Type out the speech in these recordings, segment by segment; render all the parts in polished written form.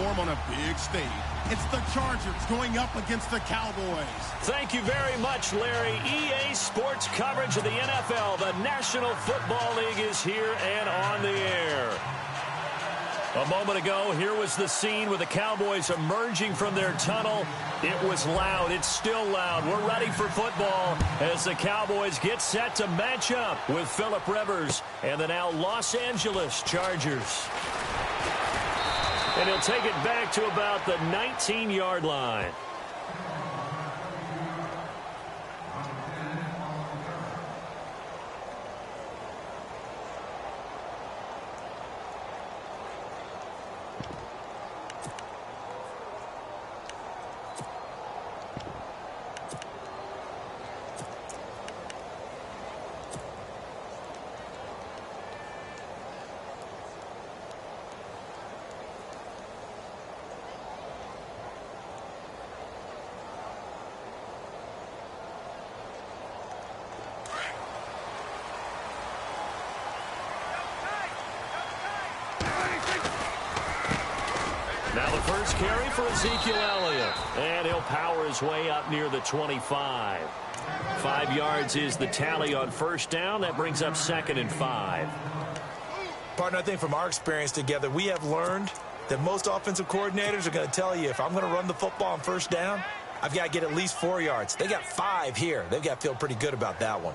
perform on a big stage. It's the Chargers going up against the Cowboys. Thank you very much, Larry. EA Sports coverage of the NFL. The National Football League is here and on the air. A moment ago, here was the scene with the Cowboys emerging from their tunnel. It was loud. It's still loud. We're ready for football as the Cowboys get set to match up with Phillip Rivers and the now Los Angeles Chargers. And he'll take it back to about the 19-yard line. Now the first carry for Ezekiel Elliott. And he'll power his way up near the 25. 5 yards is the tally on first down. That brings up 2nd and 5. Partner, I think from our experience together, we have learned that most offensive coordinators are going to tell you, if I'm going to run the football on first down, I've got to get at least 4 yards. They got 5 here. They've got to feel pretty good about that one.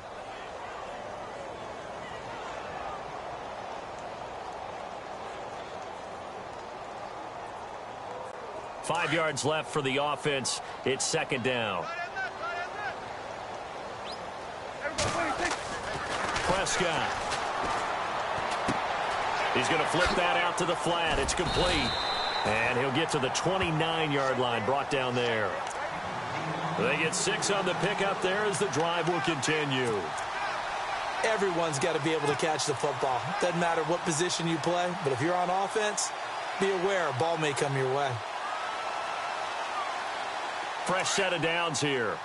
Five yards left for the offense. It's 2nd down. Prescott. He's going to flip that out to the flat. It's complete. And he'll get to the 29-yard line, brought down there. They get 6 on the pickup there as the drive will continue. Everyone's got to be able to catch the football. Doesn't matter what position you play, but if you're on offense, be aware a ball may come your way. Fresh set of downs here.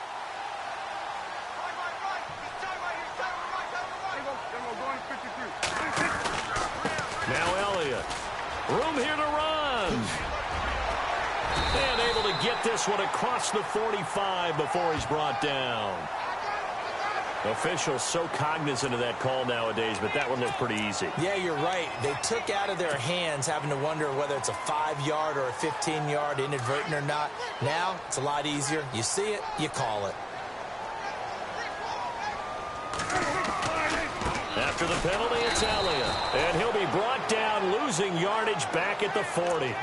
Now Elliott. Room here to run. And able to get this one across the 45 before he's brought down. Officials so cognizant of that call nowadays, but that one looked pretty easy. Yeah, you're right. They took out of their hands having to wonder whether it's a 5-yard or a 15-yard inadvertent or not. Now, it's a lot easier. You see it, you call it. After the penalty, it's Elliott. And he'll be brought down, losing yardage back at the 40.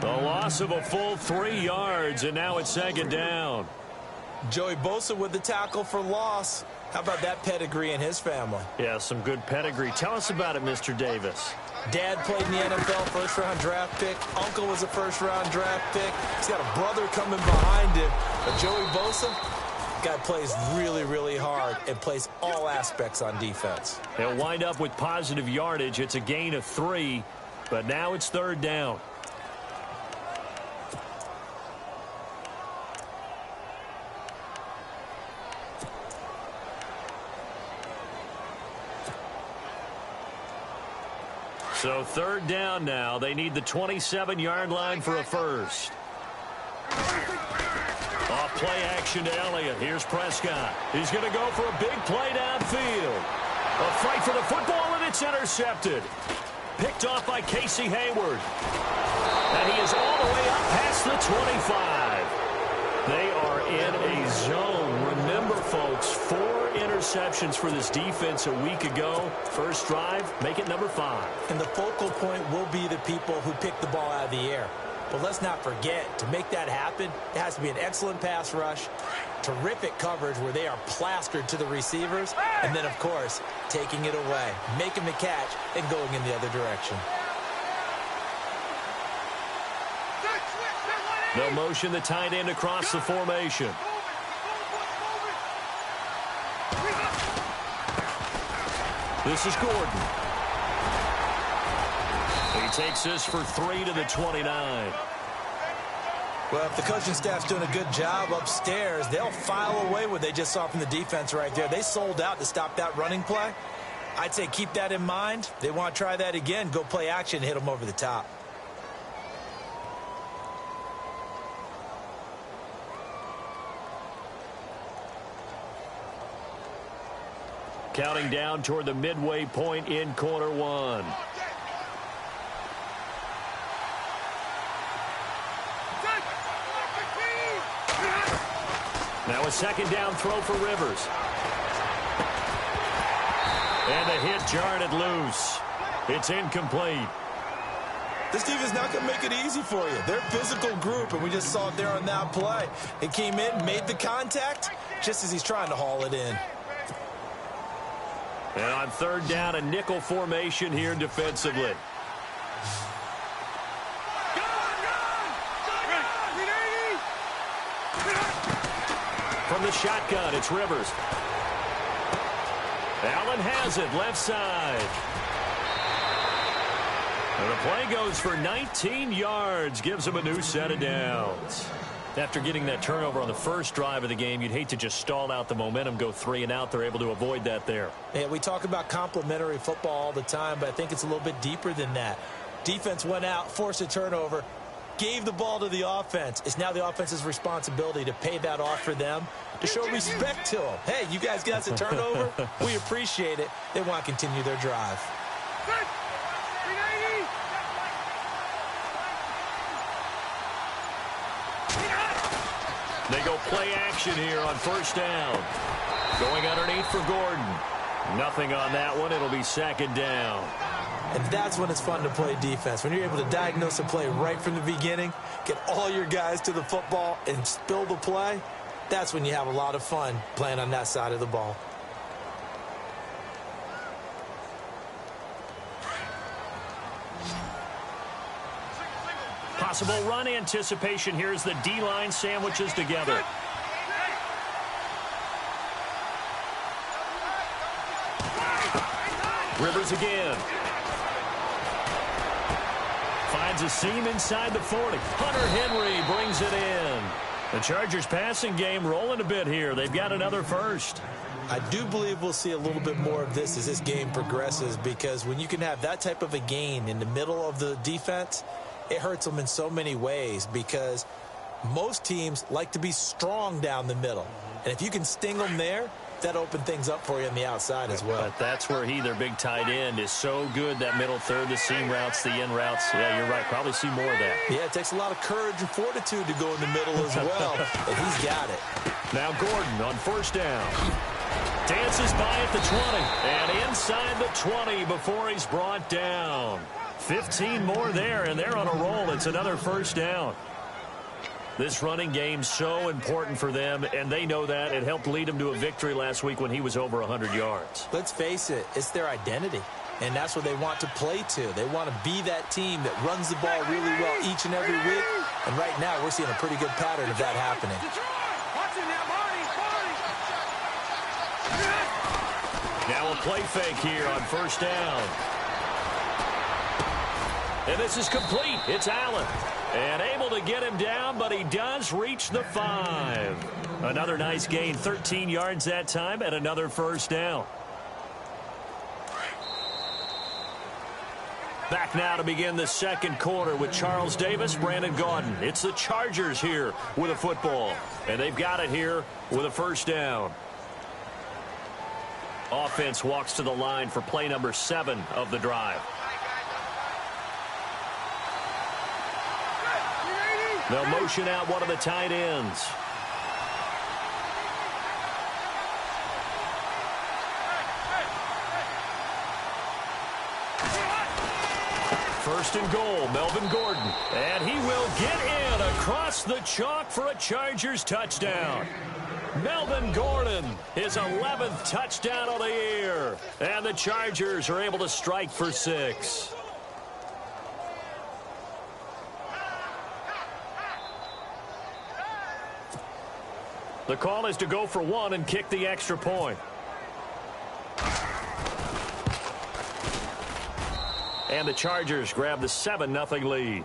The loss of a full 3 yards, and now it's 2nd down. Joey Bosa with the tackle for loss. How about that pedigree in his family? Yeah, some good pedigree. Tell us about it, Mr. Davis. Dad played in the NFL, first-round draft pick. Uncle was a first-round draft pick. He's got a brother coming behind him. But Joey Bosa, guy plays really, really hard and plays all aspects on defense. He'll wind up with positive yardage. It's a gain of 3, but now it's 3rd down. So 3rd down now. They need the 27-yard line for a first. Off play action to Elliott. Here's Prescott. He's going to go for a big play downfield. A fight for the football, and it's intercepted. Picked off by Casey Hayward. And he is all the way up past the 25. They are in a zone. Remember, folks, 4 interceptions for this defense a week ago. First drive, make it number 5. And the focal point will be the people who pick the ball out of the air. But let's not forget, to make that happen, it has to be an excellent pass rush, terrific coverage where they are plastered to the receivers, and then, of course, taking it away, making the catch, and going in the other direction. They'll motion the tight end across the formation. This is Gordon. He takes this for 3 to the 29. Well, if the coaching staff's doing a good job upstairs, they'll file away what they just saw from the defense right there. They sold out to stop that running play. I'd say keep that in mind. They want to try that again. Go play action and hit them over the top. Counting down toward the midway point in quarter one. Now a second down throw for Rivers. And the hit jarred it loose. It's incomplete. This defense not going to make it easy for you. They're a physical group, and we just saw it there on that play. It came in, made the contact, just as he's trying to haul it in. And on third down, a nickel formation here defensively. From the shotgun, it's Rivers. Allen has it, left side. And the play goes for 19 yards, gives him a new set of downs. After getting that turnover on the first drive of the game, you'd hate to just stall out the momentum, go 3 and out. They're able to avoid that there. Yeah, we talk about complementary football all the time, but I think it's a little bit deeper than that. Defense went out, forced a turnover, gave the ball to the offense. It's now the offense's responsibility to pay that off for them, to show respect to them. Hey, you guys got a turnover? We appreciate it. They want to continue their drive. They go play action here on first down. Going underneath for Gordon. Nothing on that one. It'll be second down. And that's when it's fun to play defense. When you're able to diagnose a play right from the beginning, get all your guys to the football, and spill the play, that's when you have a lot of fun playing on that side of the ball. Possible run anticipation here as the D-line sandwiches together. Rivers again. Finds a seam inside the 40. Hunter Henry brings it in. The Chargers passing game rolling a bit here. They've got another first. I do believe we'll see a little bit more of this as this game progresses, because when you can have that type of a gain in the middle of the defense, it hurts them in so many ways, because most teams like to be strong down the middle. And if you can sting them there, that opens things up for you on the outside as well. But that's where their big tight end, is so good. That middle third, the seam routes, the in routes. Yeah, you're right. Probably see more of that. Yeah, it takes a lot of courage and fortitude to go in the middle as well. But he's got it. Now Gordon on first down. Dances by at the 20. And inside the 20 before he's brought down. 15 more there, and they're on a roll. It's another first down. This running game so important for them, and they know that. It helped lead them to a victory last week when he was over 100 yards. Let's face it, it's their identity, and that's what they want to play to. They want to be that team that runs the ball really well each and every week, and right now we're seeing a pretty good pattern of that happening. Now a play fake here on first down. And this is complete. It's Allen. And able to get him down, but he does reach the 5. Another nice gain, 13 yards that time, and another first down. Back now to begin the second quarter with Charles Davis, Brandon Gaudin. It's the Chargers here with a football. And they've got it here with a first down. Offense walks to the line for play number 7 of the drive. They'll motion out one of the tight ends. First and goal, Melvin Gordon. And he will get in across the chalk for a Chargers touchdown. Melvin Gordon, his 11th touchdown of the year. And the Chargers are able to strike for 6. The call is to go for 1 and kick the extra point. And the Chargers grab the 7-0 lead.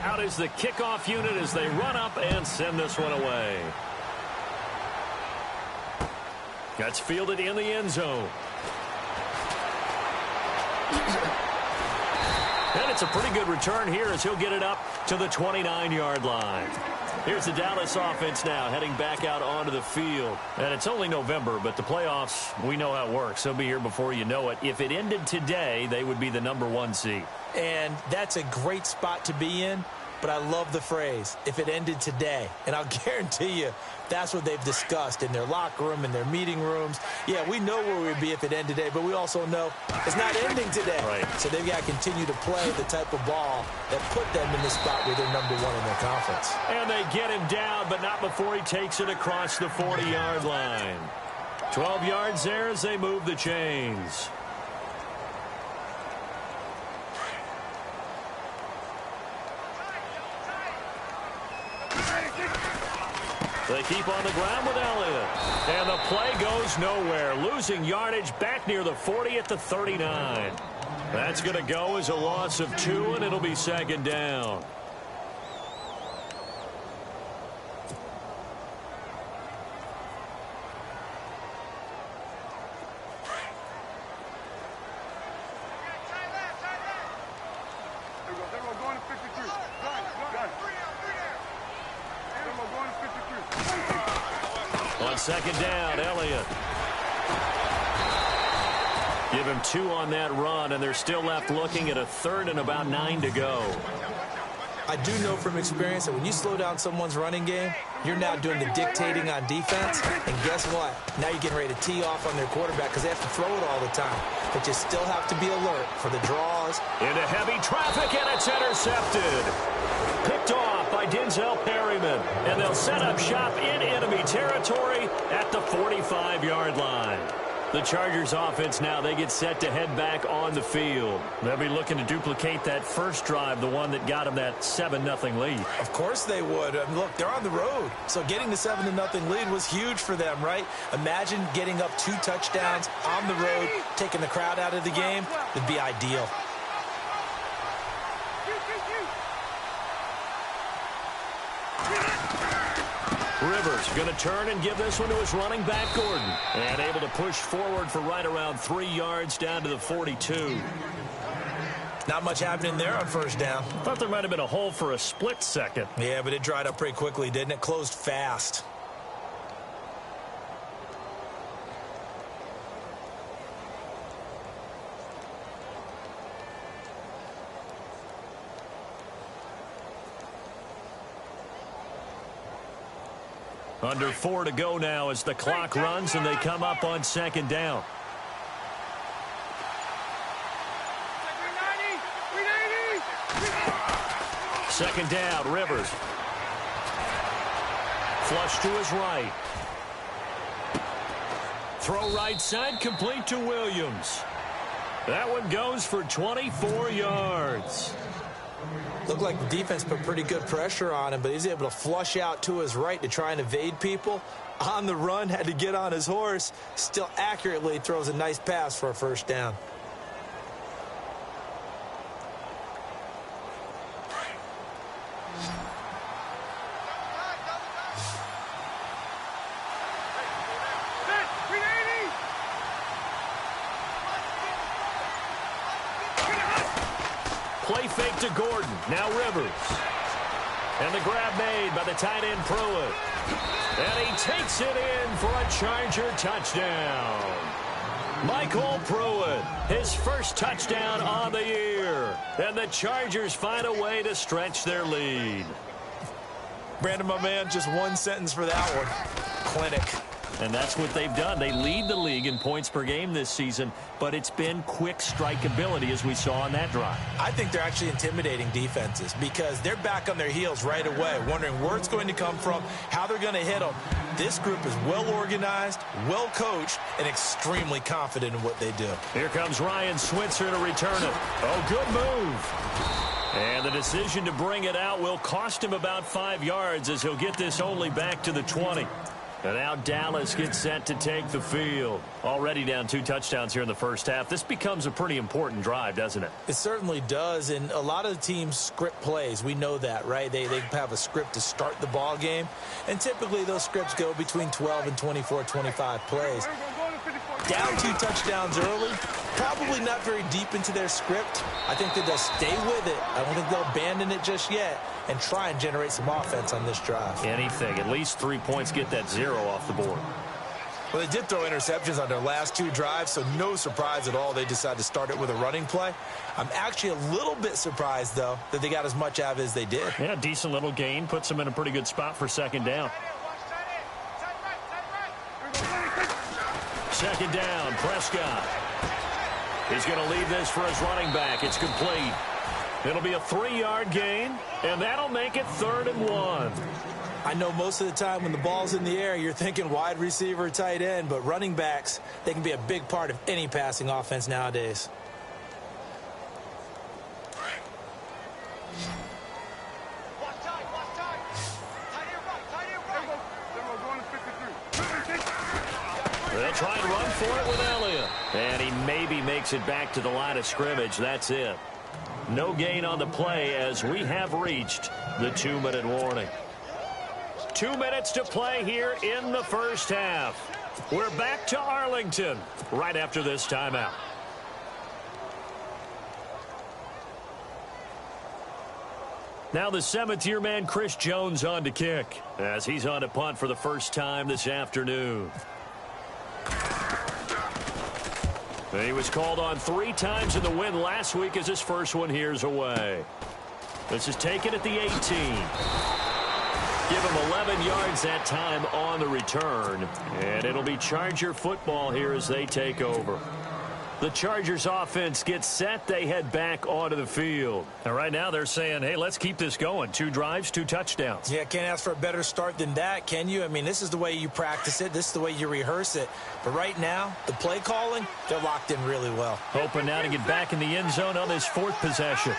Out is the kickoff unit as they run up and send this one away. That's fielded in the end zone. And it's a pretty good return here as he'll get it up to the 29-yard line. Here's the Dallas offense now heading back out onto the field. And it's only November, but the playoffs, we know how it works. They'll be here before you know it. If it ended today, they would be the #1 seed. And that's a great spot to be in, but I love the phrase, if it ended today. And I'll guarantee you that's what they've discussed in their locker room, in their meeting rooms. Yeah, we know where we'd be if it ended today, but we also know it's not ending today. Right. So they've got to continue to play the type of ball that put them in the spot where they're #1 in their conference. And they get him down, but not before he takes it across the 40-yard line. 12 yards there as they move the chains. They keep on the ground with Elliott. And the play goes nowhere. Losing yardage back near the 40 at the 39. That's going to go as a loss of 2, and it'll be second down. On second down, Elliott. Give him 2 on that run, and they're still left looking at a 3rd and about 9 to go. I do know from experience that when you slow down someone's running game, you're now doing the dictating on defense. And guess what? Now you're getting ready to tee off on their quarterback because they have to throw it all the time. But you still have to be alert for the draws. Into heavy traffic, and it's intercepted. Picked off by Denzel Perryman. And they'll set up shop in enemy territory at the 45-yard line. The Chargers offense now, they get set to head back on the field. They'll be looking to duplicate that first drive, the one that got them that 7-0 lead. Of course they would. I mean, look, they're on the road. So getting the 7-0 lead was huge for them, right? Imagine getting up 2 touchdowns on the road, taking the crowd out of the game. It'd be ideal. Rivers going to turn and give this one to his running back, Gordon. And able to push forward for right around 3 yards down to the 42. Not much happening there on first down. Thought there might have been a hole for a split second. Yeah, but it dried up pretty quickly, didn't it? Closed fast. Under 4 to go now as the clock runs and they come up on second down. Second down, Rivers. Flush to his right. Throw right side, complete to Williams. That one goes for 24 yards. Looked like the defense put pretty good pressure on him, but he's able to flush out to his right to try and evade people. On the run, had to get on his horse. Still accurately throws a nice pass for a first down. Play fake to Gordon. Now Rivers. And the grab made by the tight end Pruitt. And he takes it in for a Charger touchdown. Michael Pruitt, his first touchdown on the year. And the Chargers find a way to stretch their lead. Brandon, my man, just one sentence for that one. Clinic. And that's what they've done. They lead the league in points per game this season, but it's been quick strike ability as we saw on that drive. I think they're actually intimidating defenses because they're back on their heels right away, wondering where it's going to come from, how they're going to hit them. This group is well organized, well coached, and extremely confident in what they do. Here comes Ryan Switzer to return it. Oh, good move. And the decision to bring it out will cost him about 5 yards as he'll get this only back to the 20. And now Dallas gets set to take the field. Already down 2 touchdowns here in the first half. This becomes a pretty important drive, doesn't it? It certainly does, and a lot of the teams script plays. We know that, right? They have a script to start the ball game, and typically those scripts go between 12 and 24, 25 plays. Down 2 touchdowns early, probably not very deep into their script. I think that they'll stay with it. I don't think they'll abandon it just yet and try and generate some offense on this drive. Anything. At least 3 points, get that 0 off the board. Well, they did throw interceptions on their last 2 drives, so no surprise at all they decided to start it with a running play. I'm actually a little bit surprised, though, that they got as much out of it as they did. Yeah, decent little gain. Puts them in a pretty good spot for second down. Second down, Prescott. He's going to leave this for his running back. It's complete. It'll be a 3-yard gain, and that'll make it 3rd and 1. I know most of the time when the ball's in the air, you're thinking wide receiver, tight end, but running backs, they can be a big part of any passing offense nowadays. They'll try and run for it with Elliott. And he maybe makes it back to the line of scrimmage. That's it. No gain on the play as we have reached the 2-minute warning. 2 minutes to play here in the first half. We're back to Arlington right after this timeout. Now the 7th-year man Chris Jones on to kick as he's on to punt for the first time this afternoon. He was called on 3 times in the win last week as his first one here's away. This is taken at the 18. Give him 11 yards that time on the return. And it'll be Charger football here as they take over. The Chargers offense gets set. They head back onto the field. And right now they're saying, hey, let's keep this going. 2 drives, 2 touchdowns. Yeah, can't ask for a better start than that, can you? I mean, this is the way you practice it. This is the way you rehearse it. But right now, the play calling, they're locked in really well. Hoping now to get back in the end zone on this 4th possession.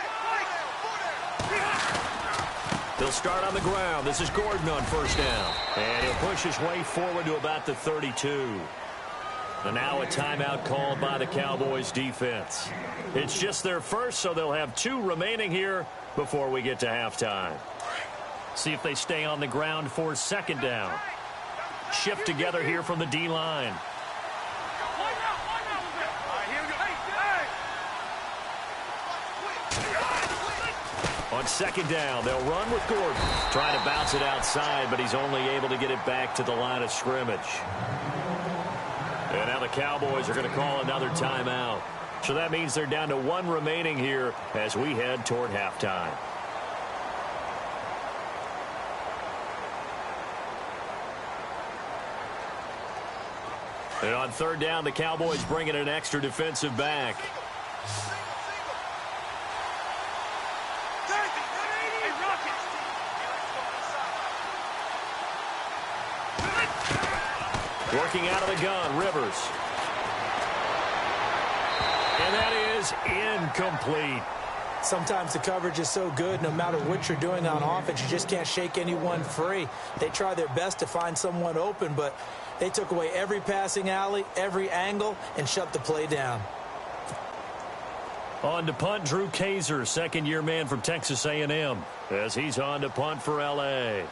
They'll start on the ground. This is Gordon on first down. And he'll push his way forward to about the 32. And now a timeout called by the Cowboys defense. It's just their first, so they'll have 2 remaining here before we get to halftime. See if they stay on the ground for second down. Shift together here from the D-line. On second down, they'll run with Gordon. Trying to bounce it outside, but he's only able to get it back to the line of scrimmage. And now the Cowboys are going to call another timeout. So that means they're down to 1 remaining here as we head toward halftime. And on third down, the Cowboys bring in an extra defensive back. Working out of the gun, Rivers. And that is incomplete. Sometimes the coverage is so good, no matter what you're doing on offense, you just can't shake anyone free. They try their best to find someone open, but they took away every passing alley, every angle, and shut the play down. On to punt, Drew Kaiser, 2nd-year man from Texas A&M, as he's on to punt for L.A.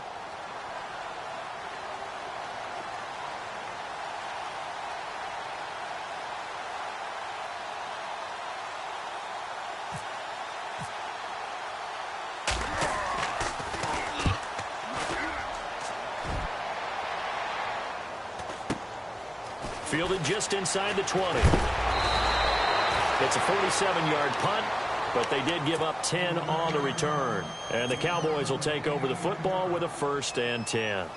Fielded just inside the 20. It's a 47-yard punt, but they did give up 10 on the return. And the Cowboys will take over the football with a 1st and 10.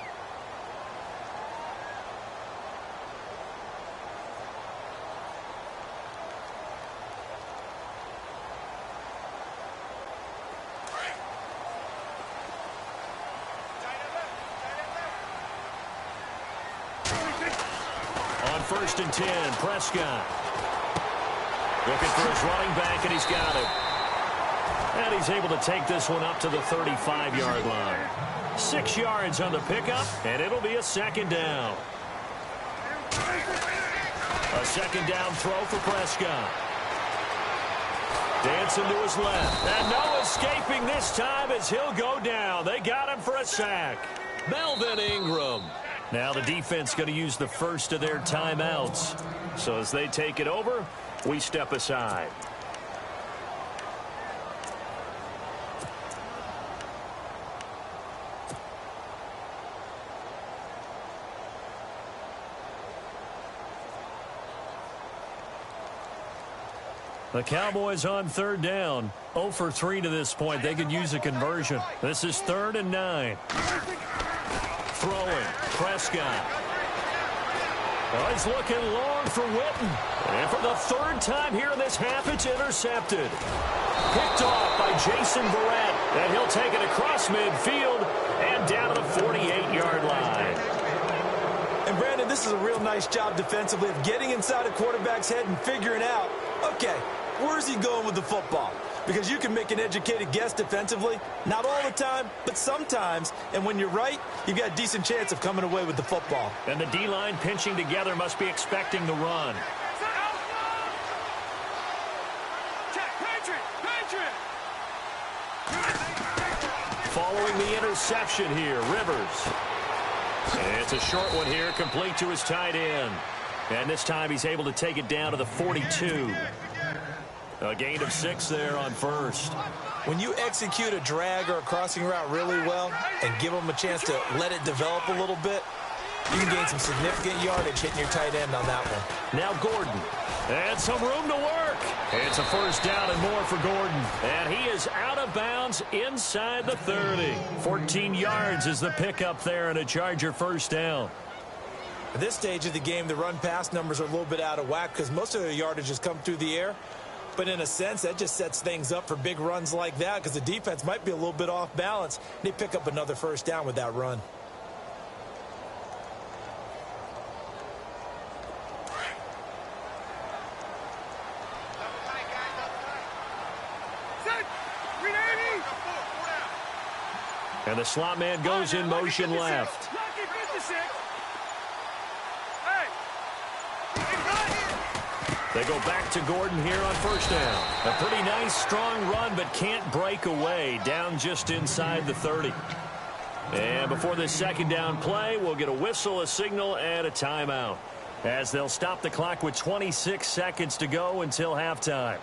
On 1st and 10, Prescott. Looking for his running back, and he's got him. And he's able to take this one up to the 35-yard line. 6 yards on the pickup, and it'll be a 2nd down. A 2nd down throw for Prescott. Dancing to his left. And no escaping this time as he'll go down. They got him for a sack. Melvin Ingram. Now the defense going to use the first of their timeouts. So as they take it over, We step aside. The Cowboys on third down. 0 for 3 to this point. They could use a conversion. This is 3rd and 9. Throwing. Prescott. Oh, he's looking long for Witten. And for the 3rd time here in this half, it's intercepted. Picked off by Jason Barrett. And he'll take it across midfield and down to the 48-yard line. And, Brandon, this is a real nice job defensively of getting inside a quarterback's head and figuring out, okay, where's he going with the football? Because you can make an educated guess defensively. Not all the time, but sometimes. And when you're right, you've got a decent chance of coming away with the football. And the D-line pinching together must be expecting the run. Following the interception here, Rivers. And it's a short one here, complete to his tight end. And this time he's able to take it down to the 42. A gain of 6 there on first. When you execute a drag or a crossing route really well and give them a chance to let it develop a little bit, you can gain some significant yardage hitting your tight end on that one. Now Gordon. And some room to work. It's a 1st down and more for Gordon. And he is out of bounds inside the 30. 14 yards is the pickup there and a Charger 1st down. At this stage of the game, the run-pass numbers are a little bit out of whack because most of their yardage has come through the air. But in a sense, that just sets things up for big runs like that because the defense might be a little bit off balance. They pick up another 1st down with that run. And the slot man goes in motion left. They go back to Gordon here on 1st down. A pretty nice, strong run, but can't break away. Down just inside the 30. And before this 2nd down play, we'll get a whistle, a signal, and a timeout, as they'll stop the clock with 26 seconds to go until halftime.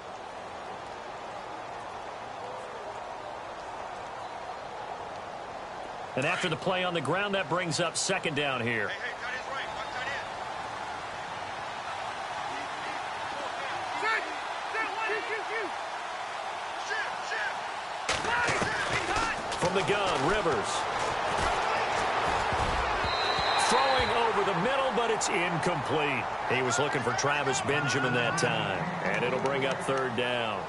And after the play on the ground, that brings up 2nd down here. From the gun, Rivers. Throwing over the middle, but it's incomplete. He was looking for Travis Benjamin that time. And it'll bring up 3rd down.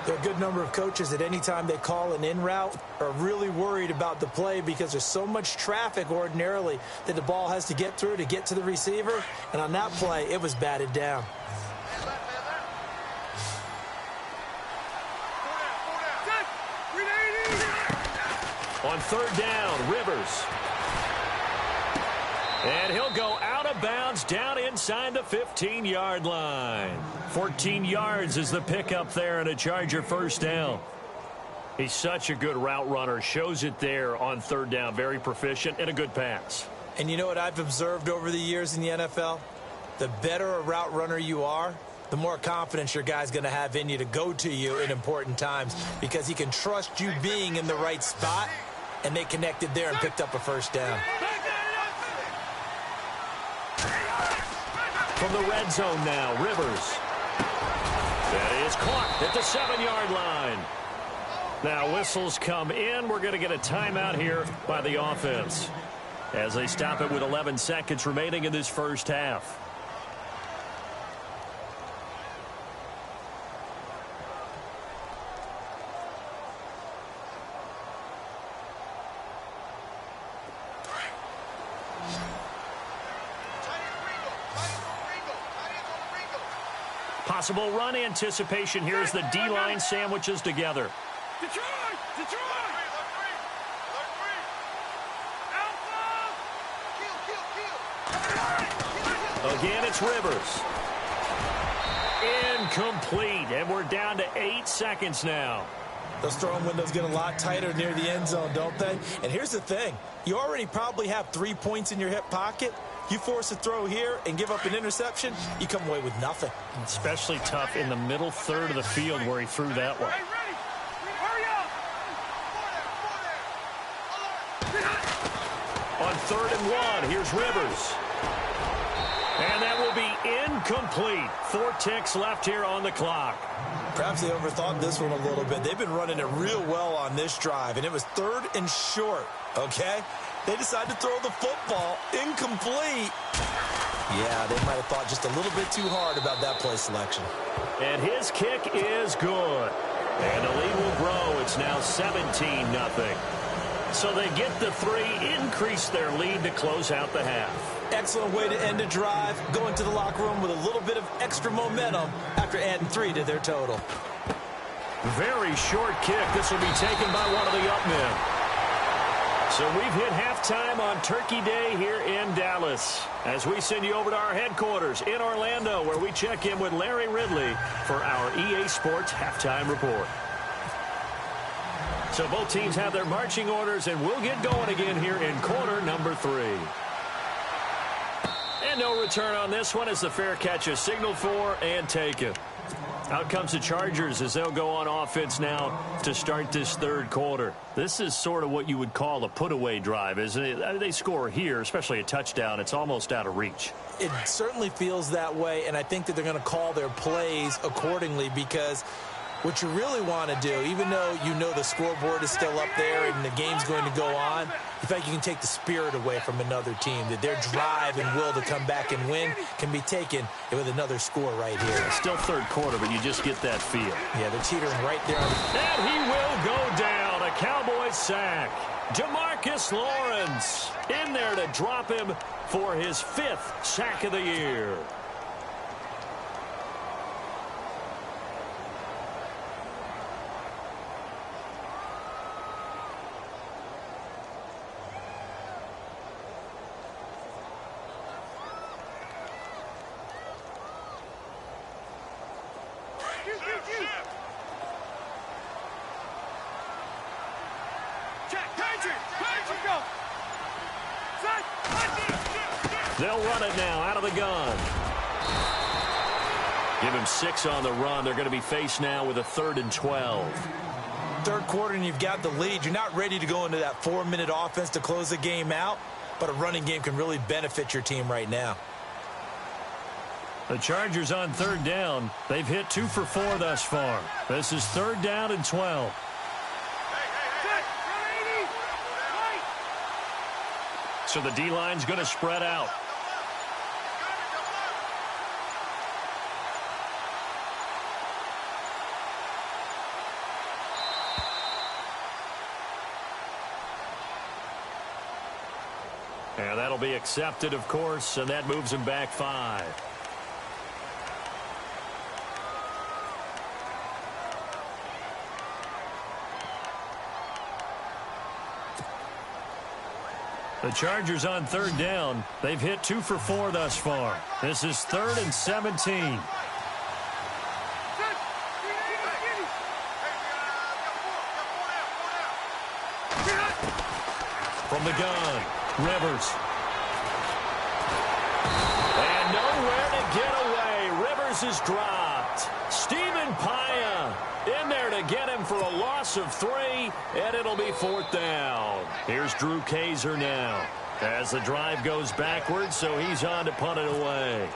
There are a good number of coaches at any time they call an in route are really worried about the play because there's so much traffic ordinarily that the ball has to get through to get to the receiver. And on that play, it was batted down. On 3rd down, Rivers. And he'll go out of bounds down inside the 15-yard line. 14 yards is the pickup there and a Charger 1st down. He's such a good route runner. Shows it there on 3rd down. Very proficient and a good pass. And you know what I've observed over the years in the NFL? The better a route runner you are, the more confidence your guy's going to have in you to go to you in important times because he can trust you being in the right spot, and they connected there and picked up a 1st down. From the red zone now, Rivers. That is caught at the 7-yard line. Now whistles come in. We're going to get a timeout here by the offense as they stop it with 11 seconds remaining in this 1st half. Possible run anticipation here as the D-line sandwiches together. Detroit! Again, it's Rivers. Incomplete, and we're down to 8 seconds now. Those throwing windows get a lot tighter near the end zone, don't they? And here's the thing. You already probably have 3 points in your hip pocket. You force a throw here and give up an interception, you come away with nothing. Especially tough in the middle third of the field where he threw that one. On 3rd and 1, here's Rivers. And that will be incomplete. 4 ticks left here on the clock. Perhaps they overthought this one a little bit. They've been running it real well on this drive, and it was 3rd and short, okay? They decided to throw the football incomplete. Yeah, they might have thought just a little bit too hard about that play selection. And his kick is good. And the lead will grow. It's now 17-0. So they get the 3, increase their lead to close out the half. Excellent way to end a drive, going to the locker room with a little bit of extra momentum after adding 3 to their total. Very short kick. This will be taken by one of the up men. So we've hit halftime on Turkey Day here in Dallas as we send you over to our headquarters in Orlando where we check in with Larry Ridley for our EA Sports Halftime Report. So both teams have their marching orders, and we'll get going again here in quarter number 3. And no return on this one as the fair catch is signaled for and taken. Out comes the Chargers as they'll go on offense now to start this 3rd quarter. This is sort of what you would call a put-away drive, isn't it? They score here, especially a touchdown. It's almost out of reach. It certainly feels that way, and I think that they're going to call their plays accordingly because what you really want to do, even though you know the scoreboard is still up there and the game's going to go on, in fact, you can take the spirit away from another team, that their drive and will to come back and win can be taken with another score right here. It's still 3rd quarter, but you just get that feel. Yeah, they're teetering right there. And he will go down. A Cowboys sack. DeMarcus Lawrence in there to drop him for his 5th sack of the year. They'll run it now out of the gun. Give him 6 on the run. They're going to be faced now with a 3rd and 12. 3rd quarter and you've got the lead. You're not ready to go into that 4-minute offense to close the game out, but a running game can really benefit your team right now. The Chargers on 3rd down. They've hit 2 for 4 thus far. This is 3rd down and 12. So the D-line's going to spread out. And that'll be accepted, of course, and that moves him back 5. The Chargers on 3rd down. They've hit 2 for 4 thus far. This is 3rd and 17. From the gun, Rivers. And nowhere to get away. Rivers is dropped. Stephen Paya in there to get him for a loss of 3, and it'll be 4th down. Here's Drew Kaiser now as the drive goes backwards, so he's on to punt it away.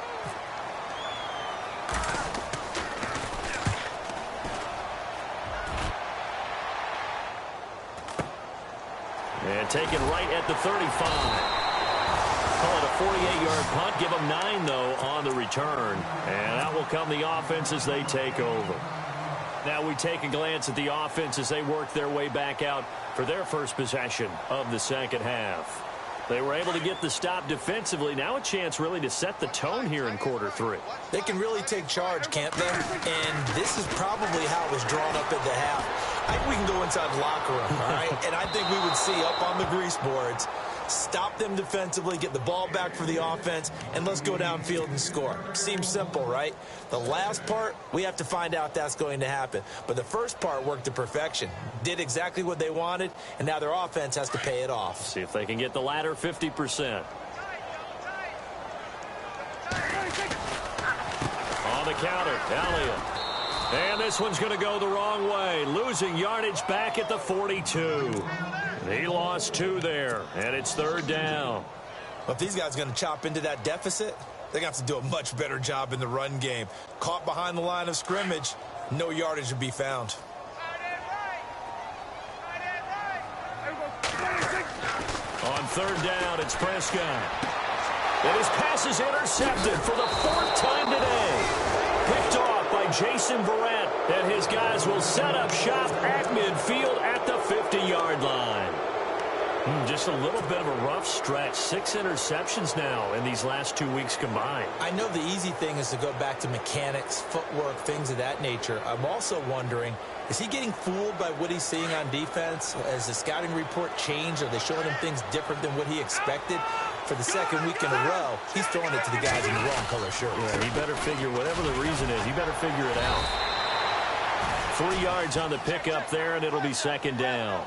And taken right at the 35. Call it a 48-yard punt. Give them 9, though, on the return. And out will come the offense as they take over. Now we take a glance at the offense as they work their way back out for their first possession of the 2nd half. They were able to get the stop defensively. Now a chance really to set the tone here in quarter 3. They can really take charge, can't they? And this is probably how it was drawn up at the half. I think we can go inside the locker room, all right? And I think we would see up on the grease boards, stop them defensively, get the ball back for the offense, and let's go downfield and score. Seems simple, right? The last part, we have to find out that's going to happen. But the first part worked to perfection. Did exactly what they wanted, and now their offense has to pay it off. See if they can get the latter 50%. counter. Elliott. And this one's going to go the wrong way. Losing yardage back at the 42. He lost 2 there, and it's 3rd down. Well, if these guys are going to chop into that deficit, they're going to have to do a much better job in the run game. Caught behind the line of scrimmage, no yardage to be found. On 3rd down, it's Prescott. And his pass is intercepted for the 4th time today. Picked off by Jason Verrett, and his guys will set up shop at midfield at the 50-yard line. Just a little bit of a rough stretch. 6 interceptions now in these last 2 weeks combined. I know the easy thing is to go back to mechanics, footwork, things of that nature. I'm also wondering, is he getting fooled by what he's seeing on defense? Has the scouting report changed? Are they showing him things different than what he expected? For the 2nd week in a row, he's throwing it to the guys in the wrong color shirts. Yeah, he better figure, whatever the reason is, he better figure it out. 3 yards on the pickup there, and it'll be 2nd down.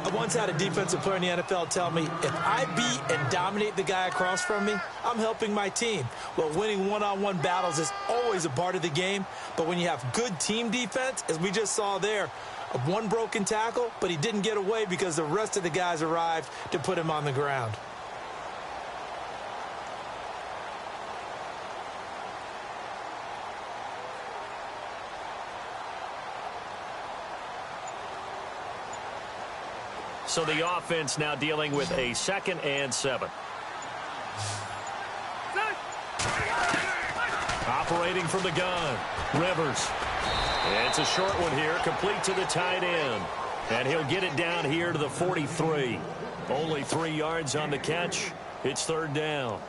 I once had a defensive player in the NFL tell me, if I beat and dominate the guy across from me, I'm helping my team. Well, winning one-on-one battles is always a part of the game, but when you have good team defense, as we just saw there, one broken tackle, but he didn't get away because the rest of the guys arrived to put him on the ground. So the offense now dealing with a 2nd and 7. Operating from the gun, Rivers. It's a short one here, complete to the tight end. And he'll get it down here to the 43. Only 3 yards on the catch. It's 3rd down.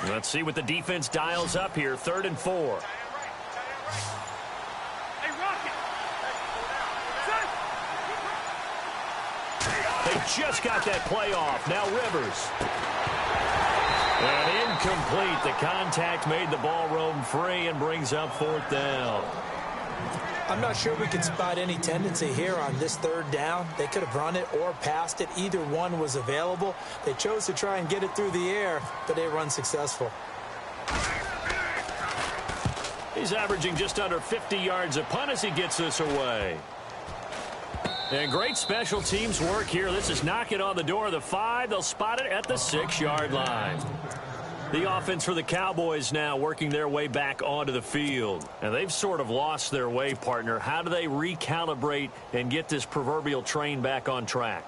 Let's see what the defense dials up here. 3rd and 4. They just got that play off. Now Rivers. And incomplete. The contact made the ball roam free and brings up 4th down. I'm not sure we can spot any tendency here on this 3rd down. They could have run it or passed it. Either one was available. They chose to try and get it through the air, but they run successful. He's averaging just under 50 yards a punt as he gets this away. And great special teams work here. This is knocking on the door of the 5. They'll spot it at the 6-yard line. The offense for the Cowboys now working their way back onto the field. And they've sort of lost their way, partner. How do they recalibrate and get this proverbial train back on track?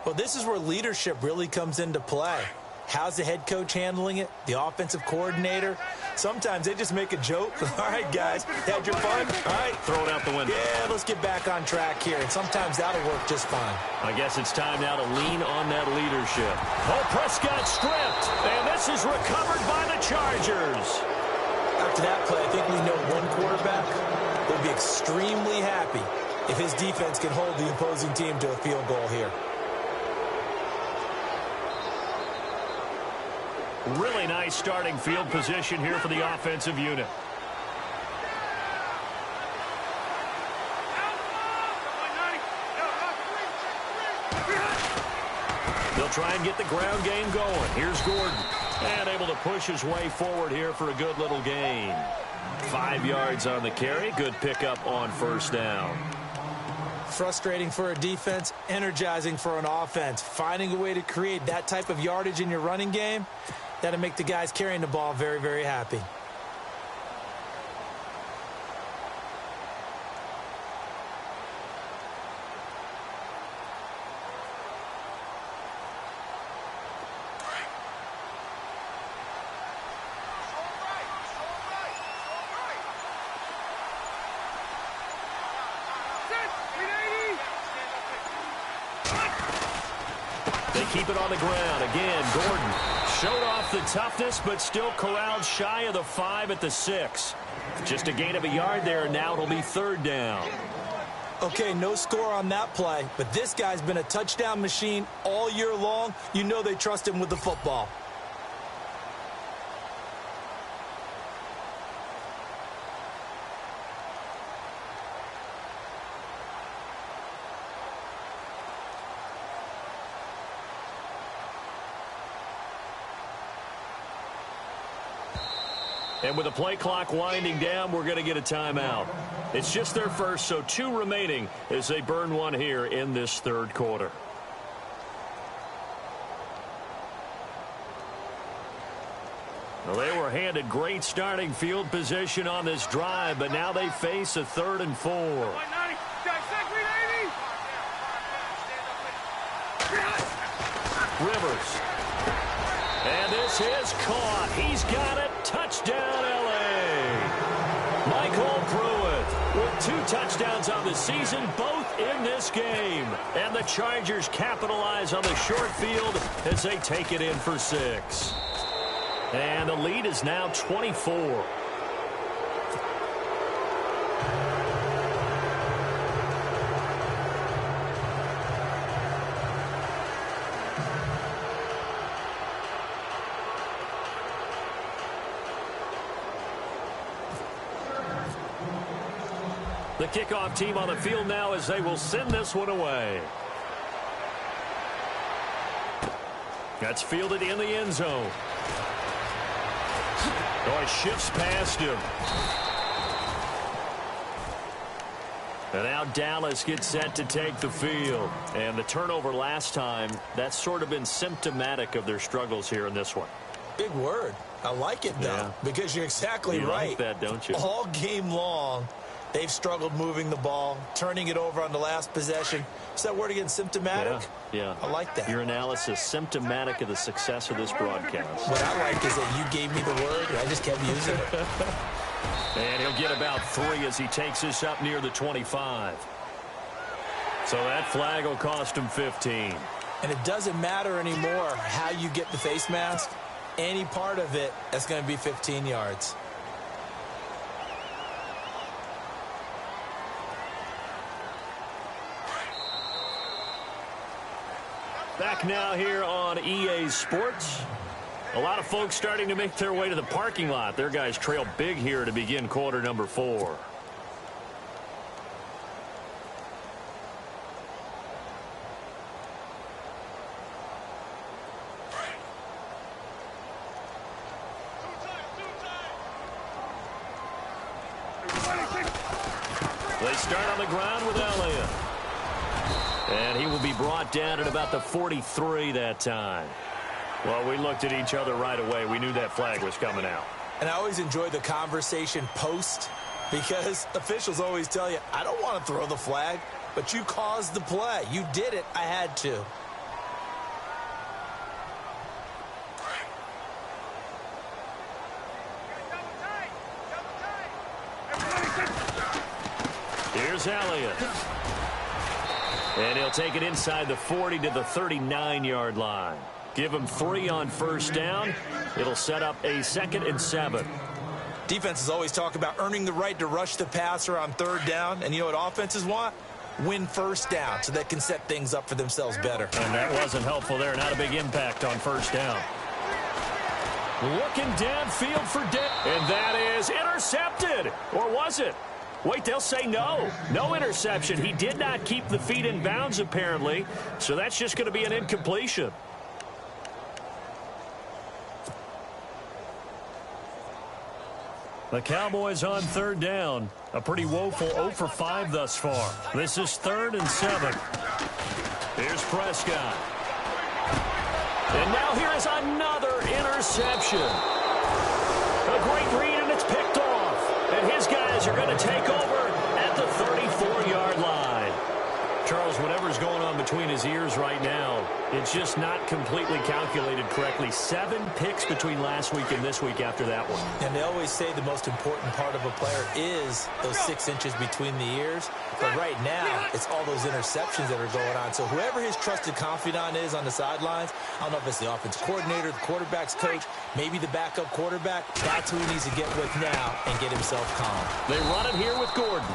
Well, this is where leadership really comes into play. How's the head coach handling it? The offensive coordinator? Sometimes they just make a joke. All right, guys, had your fun? All right. Throw it out the window. Yeah, let's get back on track here. And sometimes that'll work just fine. I guess it's time now to lean on that leadership. Oh, Prescott stripped. And this is recovered by the Chargers. After that play, I think we know one quarterback will be extremely happy if his defense can hold the opposing team to a field goal here. Really nice starting field position here for the offensive unit. They'll try and get the ground game going. Here's Gordon. And able to push his way forward here for a good little gain. 5 yards on the carry. Good pickup on 1st down. Frustrating for a defense, energizing for an offense. Finding a way to create that type of yardage in your running game, that'll make the guys carrying the ball very, very happy. They keep it on the ground. Again, Gordon showed off the toughness, but still corralled shy of the 5 at the 6. Just a gain of a yard there, and now it'll be 3rd down. Okay, no score on that play, but this guy's been a touchdown machine all year long. You know they trust him with the football. And with the play clock winding down, we're going to get a timeout. It's just their first, so 2 remaining as they burn one here in this third quarter. Well, they were handed great starting field position on this drive, but now they face a 3rd and 4. Rivers. And this is caught. He's got it. Touchdown, L.A. Michael Pruitt with 2 touchdowns on the season, both in this game. And the Chargers capitalize on the short field as they take it in for 6. And the lead is now 24. The kickoff team on the field now as they will send this one away. That's fielded in the end zone. Oh, he shifts past him. And now Dallas gets set to take the field. And the turnover last time, that's sort of been symptomatic of their struggles here in this one. Big word. I like it, though, because you're exactly right. You like that, don't you? All game long, they've struggled moving the ball, turning it over on the last possession. Is that word again, symptomatic? Yeah. I like that. Your analysis, symptomatic of the success of this broadcast. What I like is that you gave me the word, and I just kept using it. And he'll get about 3 as he takes this up near the 25. So that flag will cost him 15. And it doesn't matter anymore how you get the face mask. Any part of it, that's going to be 15 yards. Back now here on EA Sports. A lot of folks starting to make their way to the parking lot. Their guys trail big here to begin quarter number 4. They start on the ground with Elliott. And he will be brought down at about the 43 that time. Well, we looked at each other right away. We knew that flag was coming out. And I always enjoy the conversation post because officials always tell you, I don't want to throw the flag, but you caused the play. You did it. I had to. Here's Elliott. And he'll take it inside the 40 to the 39-yard line. Give him 3 on first down. It'll set up a 2nd and 7. Defenses always talk about earning the right to rush the passer on 3rd down. And you know what offenses want? Win first down so they can set things up for themselves better. And that wasn't helpful there. Not a big impact on first down. Looking downfield for Dick. And that is intercepted. Or was it? Wait, they'll say no. No interception. He did not keep the feet in bounds, apparently. So that's just going to be an incompletion. The Cowboys on 3rd down. A pretty woeful 0 for 5 thus far. This is 3rd and 7. Here's Prescott. And now here is another interception. A great read, and it's picked off. And his guys are going to take over at the 34-yard line. Charles, whatever's going on between his ears right now, it's just not completely calculated correctly. 7 picks between last week and this week after that one. And they always say the most important part of a player is those 6 inches between the ears. But right now, it's all those interceptions that are going on. So whoever his trusted confidant is on the sidelines, I don't know if it's the offense coordinator, the quarterback's coach, maybe the backup quarterback, that's who he needs to get with now and get himself calm. They run it here with Gordon.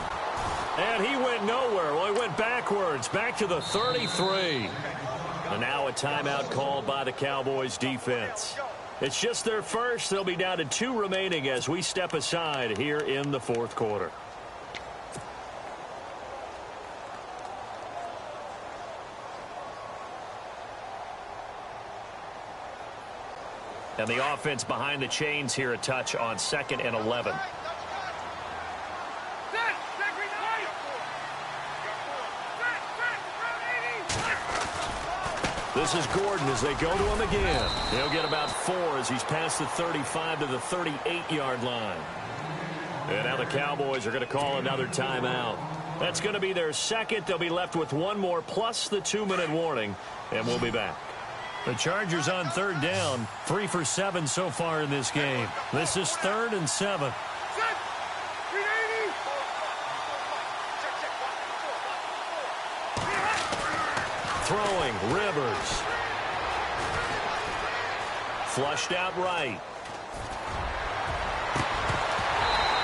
And he went nowhere. Well, he went backwards, back to the 33. And now a timeout called by the Cowboys defense. It's just their first. They'll be down to 2 remaining as we step aside here in the fourth quarter. And the offense behind the chains here a touch on 2nd and 11. This is Gordon as they go to him again. He'll get about 4 as he's past the 35 to the 38-yard line. And now the Cowboys are going to call another timeout. That's going to be their second. They'll be left with 1 more plus the 2-minute warning, and we'll be back. The Chargers on 3rd down, 3 for 7 so far in this game. This is 3rd and 7. Throwing, Rivers. Flushed out right.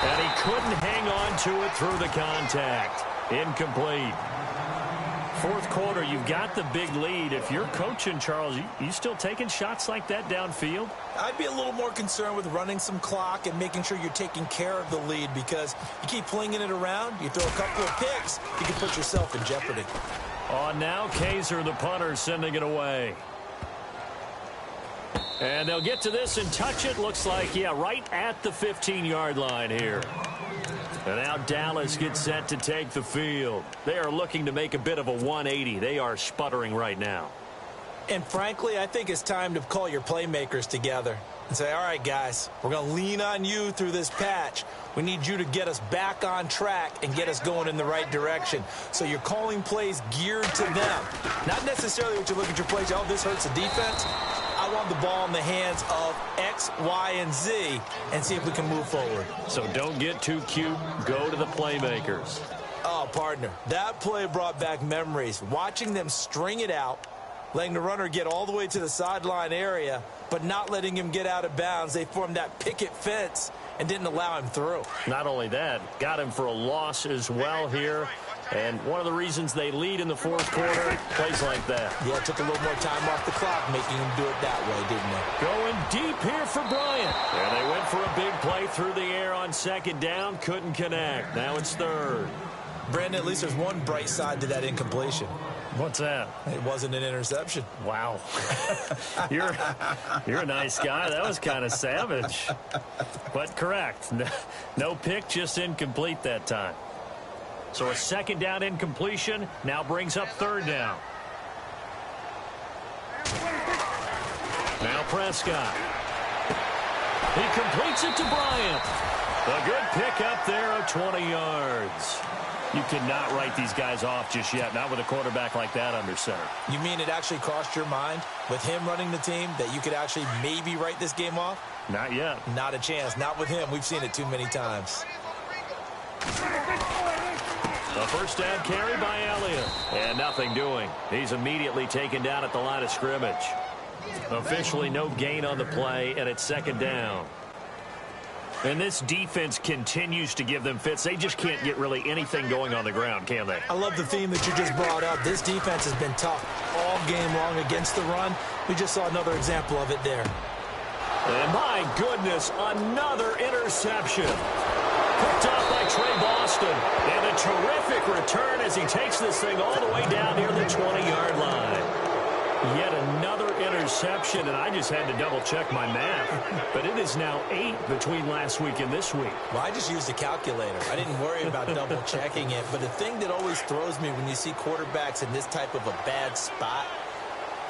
And he couldn't hang on to it through the contact. Incomplete. Fourth quarter, you've got the big lead. If you're coaching, Charles, you still taking shots like that downfield? I'd be a little more concerned with running some clock and making sure you're taking care of the lead, because you keep flinging it around, you throw a couple of picks, you can put yourself in jeopardy. Oh, now Kaiser, the punter, sending it away. And they'll get to this and touch it. Looks like, yeah, right at the 15-yard line here. And now Dallas gets set to take the field. They are looking to make a bit of a 180. They are sputtering right now. And frankly, I think it's time to call your playmakers together and say, all right, guys, we're going to lean on you through this patch. We need you to get us back on track and get us going in the right direction. So you're calling plays geared to them. Not necessarily what you look at your plays, oh, this hurts the defense. I want the ball in the hands of X, Y, and Z and see if we can move forward. So don't get too cute. Go to the playmakers. Oh, partner, that play brought back memories. Watching them string it out, letting the runner get all the way to the sideline area, but not letting him get out of bounds. They formed that picket fence and didn't allow him through. Not only that, got him for a loss as well here. And one of the reasons they lead in the fourth quarter, plays like that. Yeah, it took a little more time off the clock, making him do it that way, didn't it? Going deep here for Bryant. And they went for a big play through the air on 2nd down. Couldn't connect. Now it's 3rd. Brandon, at least there's one bright side to that incompletion. What's that? It wasn't an interception. Wow. You're a nice guy. That was kind of savage. But correct. No pick, just incomplete that time. So a 2nd down incompletion now brings up 3rd down. Now Prescott. He completes it to Bryant. A good pick up there of 20 yards. You cannot write these guys off just yet, not with a quarterback like that under center. You mean it actually crossed your mind with him running the team that you could actually maybe write this game off? Not yet. Not a chance. Not with him. We've seen it too many times. A first down carry by Elliott. And nothing doing. He's immediately taken down at the line of scrimmage. Officially no gain on the play, and it's 2nd down. And this defense continues to give them fits. They just can't get really anything going on the ground, can they? I love the theme that you just brought up. This defense has been tough all game long against the run. We just saw another example of it there. And my goodness, another interception. Picked off by Trey Boston. And a terrific return as he takes this thing all the way down near the 20-yard line. Yet another interception, and I just had to double-check my math. But it is now 8 between last week and this week. Well, I just used a calculator. I didn't worry about double-checking it. But the thing that always throws me when you see quarterbacks in this type of a bad spot,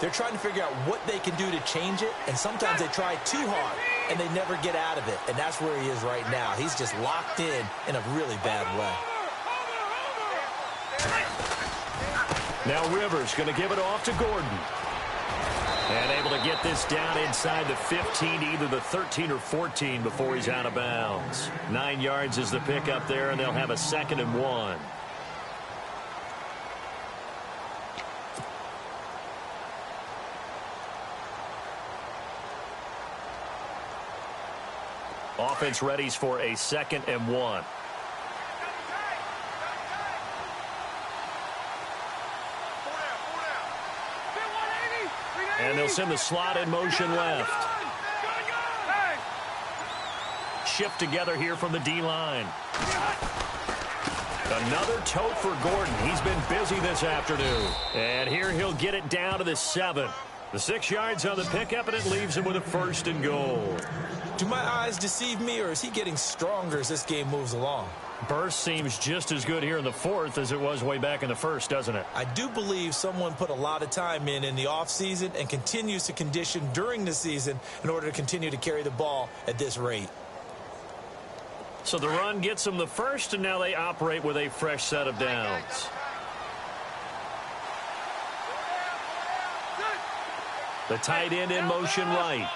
they're trying to figure out what they can do to change it, and sometimes they try too hard, and they never get out of it. And that's where he is right now. He's just locked in a really bad way. Now Rivers going to give it off to Gordon. And able to get this down inside the 15, either the 13 or 14 before he's out of bounds. 9 yards is the pick up there, and they'll have a 2nd and 1. Offense readies for a 2nd and 1. And they'll send the slot in motion left. Shift together here from the D-line. Another tote for Gordon. He's been busy this afternoon. And here he'll get it down to the 7. The 6 yards on the pickup, and it leaves him with a 1st and goal. Do my eyes deceive me, or is he getting stronger as this game moves along? Burst seems just as good here in the 4th as it was way back in the 1st, doesn't it? I do believe someone put a lot of time in the offseason and continues to condition during the season in order to continue to carry the ball at this rate. So the run gets them the 1st, and now they operate with a fresh set of downs. The tight end in motion right.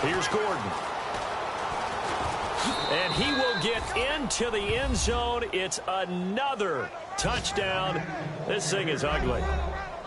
Here's Gordon. And he will get into the end zone. It's another touchdown. This thing is ugly.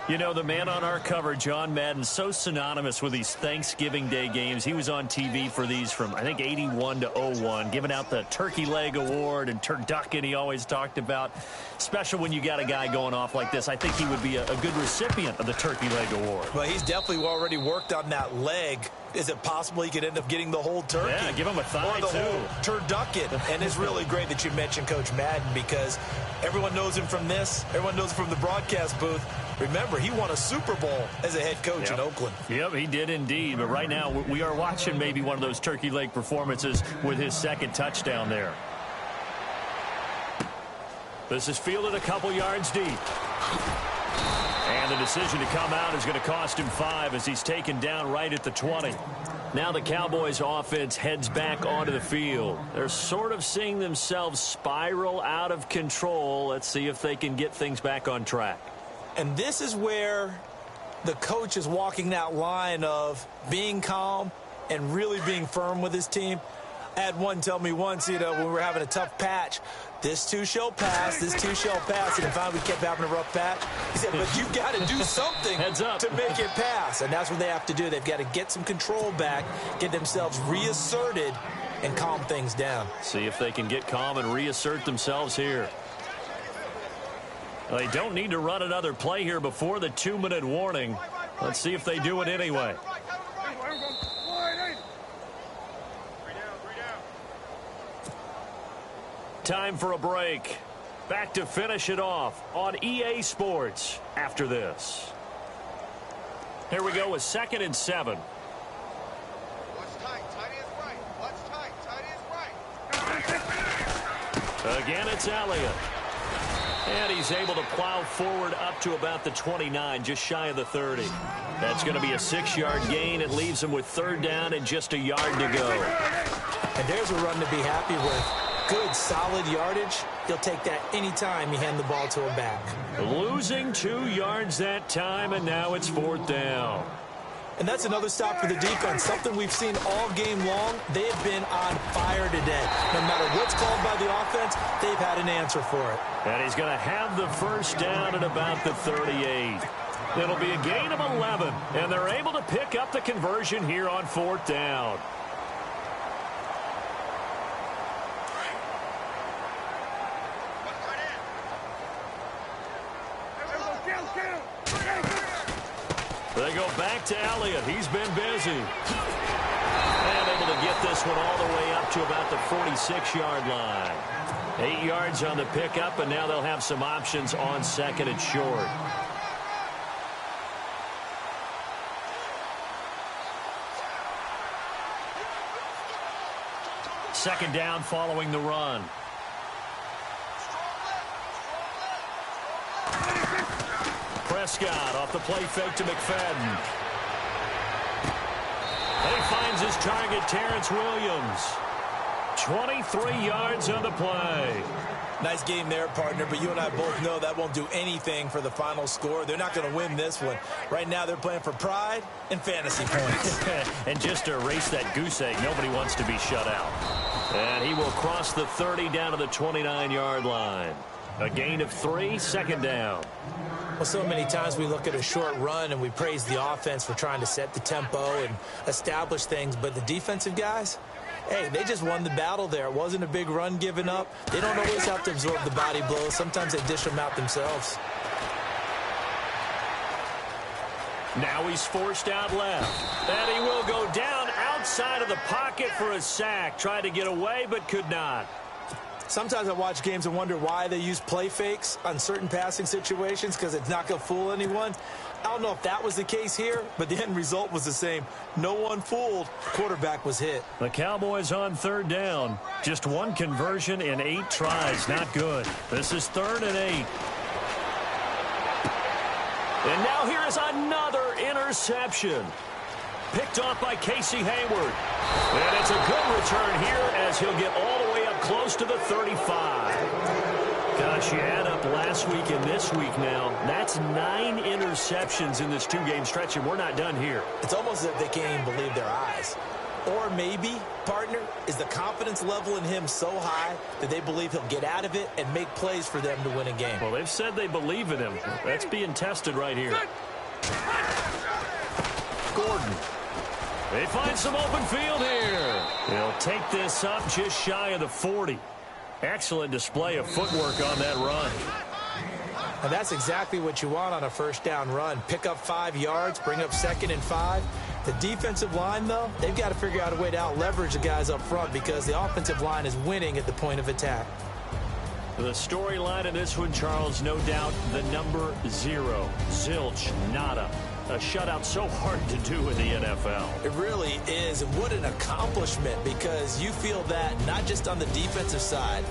You know, the man on our cover, John Madden, so synonymous with these Thanksgiving Day games. He was on TV for these from, I think, 81 to 01, giving out the Turkey Leg Award and turducken he always talked about. Special when you got a guy going off like this. I think he would be a good recipient of the Turkey Leg Award. Well, he's definitely already worked on that leg. Is it possible he could end up getting the whole turkey? Yeah, give him a thigh, or the too. whole turducken. And it's really great that you mentioned Coach Madden, because everyone knows him from this. Everyone knows him from the broadcast booth. Remember, he won a Super Bowl as a head coach in Oakland. Yep, he did indeed. But right now, we are watching maybe one of those turkey leg performances with his 2nd touchdown there. This is fielded a couple yards deep. And the decision to come out is going to cost him 5 as he's taken down right at the 20. Now the Cowboys offense heads back onto the field. They're sort of seeing themselves spiral out of control. Let's see if they can get things back on track. And this is where the coach is walking that line of being calm and really being firm with his team. I had one tell me once, when we were having a tough patch, this too shall pass, this too shall pass. And finally we kept having a rough patch. He said, but you've got to do something to make it pass. And that's what they have to do. They've got to get some control back, get themselves reasserted, and calm things down. See if they can get calm and reassert themselves here. They don't need to run another play here before the 2-minute warning. Let's see if they do it anyway. Time for a break. Back to finish it off on EA Sports after this. Here we go with 2nd and 7. Again, it's Elliott. And he's able to plow forward up to about the 29, just shy of the 30. That's going to be a 6-yard gain. It leaves him with 3rd down and just a yard to go. And there's a run to be happy with. Good, solid yardage. He'll take that anytime you hand the ball to him back. Losing 2 yards that time, and now it's 4th down. And that's another stop for the defense, something we've seen all game long. They have been on fire today. No matter what's called by the offense, they've had an answer for it. And he's going to have the 1st down at about the 38. It'll be a gain of 11, and they're able to pick up the conversion here on 4th down. They go back to Elliott. He's been busy. And able to get this one all the way up to about the 46-yard line. 8 yards on the pickup, and now they'll have some options on 2nd and short. Second down following the run. Prescott off the play fake to McFadden. And he finds his target, Terrence Williams. 23 yards on the play. Nice game there, partner, but you and I both know that won't do anything for the final score. They're not going to win this one. Right now they're playing for pride and fantasy points. And just to erase that goose egg, nobody wants to be shut out. And he will cross the 30 down to the 29-yard line. A gain of 3, 2nd down. Well, so many times we look at a short run and we praise the offense for trying to set the tempo and establish things, but the defensive guys, Hey, they just won the battle there. It wasn't a big run given up. They don't always have to absorb the body blows. Sometimes they dish them out themselves. Now he's forced out left. And he will go down outside of the pocket for a sack. Tried to get away, but could not. Sometimes I watch games and wonder why they use play fakes on certain passing situations, because it's not going to fool anyone. I don't know if that was the case here, but the end result was the same. No one fooled. Quarterback was hit. The Cowboys on third down. Just one conversion in 8 tries. Not good. This is 3rd and 8. And now here is another interception. Picked off by Casey Hayward. And it's a good return here as he'll get all the way up close to the 35. Gosh, you add up last week and this week now. That's 9 interceptions in this 2-game stretch, and we're not done here. It's almost as if they can't even believe their eyes. Or maybe, partner, is the confidence level in him so high that they believe he'll get out of it and make plays for them to win a game. Well, they've said they believe in him. That's being tested right here. Gordon. They find some open field here. He'll take this up just shy of the 40. Excellent display of footwork on that run. And that's exactly what you want on a first down run. Pick up 5 yards, bring up 2nd and 5. The defensive line, though, they've got to figure out a way to out-leverage the guys up front because the offensive line is winning at the point of attack. The storyline in this one, Charles, no doubt the number 0. Zilch, nada. A shutout so hard to do in the NFL. It really is, and what an accomplishment, because you feel that not just on the defensive side,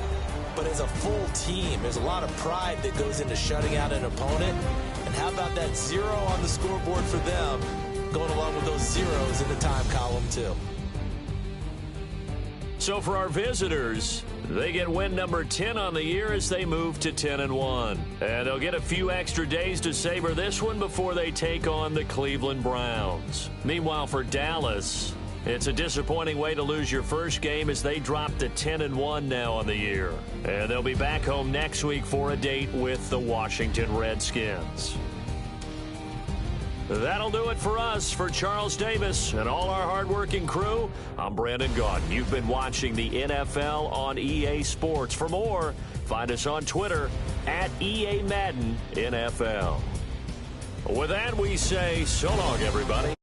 but as a full team. There's a lot of pride that goes into shutting out an opponent. And how about that 0 on the scoreboard for them, going along with those zeros in the time column, too. So for our visitors, they get win number 10 on the year as they move to 10-1. And they'll get a few extra days to savor this one before they take on the Cleveland Browns. Meanwhile, for Dallas, it's a disappointing way to lose your first game as they drop to 10-1 now on the year. And they'll be back home next week for a date with the Washington Redskins. That'll do it for us. For Charles Davis and all our hardworking crew, I'm Brandon Gaudin. You've been watching the NFL on EA Sports. For more, find us on Twitter at EA Madden NFL. With that, we say so long, everybody.